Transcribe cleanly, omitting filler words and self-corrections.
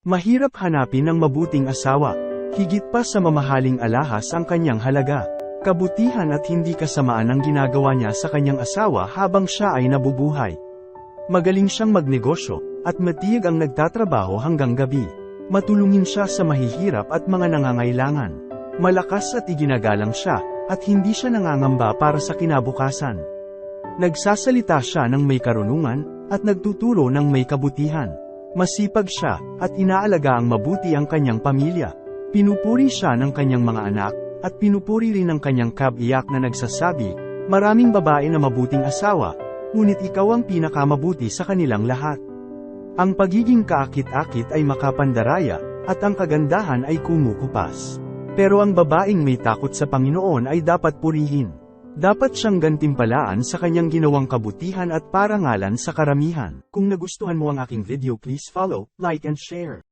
Mahirap hanapin ang mabuting asawa. Higit pa sa mamahaling alahas ang kanyang halaga. Kabutihan at hindi kasamaan ang ginagawa niya sa kanyang asawa habang siya ay nabubuhay. Magaling siyang magnegosyo, at matiyag ang nagtatrabaho hanggang gabi. Matulungin siya sa mahihirap at mga nangangailangan. Malakas at iginagalang siya, at hindi siya nangangamba para sa kinabukasan. Nagsasalita siya ng may karunungan, at nagtuturo ng may kabutihan. Masipag siya, at inaalaga ang mabuti ang kanyang pamilya. Pinupuri siya ng kanyang mga anak, at pinupuri rin ng kanyang kabiyak na nagsasabi, maraming babae na mabuting asawa, ngunit ikaw ang pinakamabuti sa kanilang lahat. Ang pagiging kaakit-akit ay makapandaraya, at ang kagandahan ay kumukupas. Pero ang babaeng may takot sa Panginoon ay dapat purihin. Dapat siyang gantimpalaan sa kanyang ginawang kabutihan at parangalan sa karamihan. Kung nagustuhan mo ang aking video, please follow, like and share.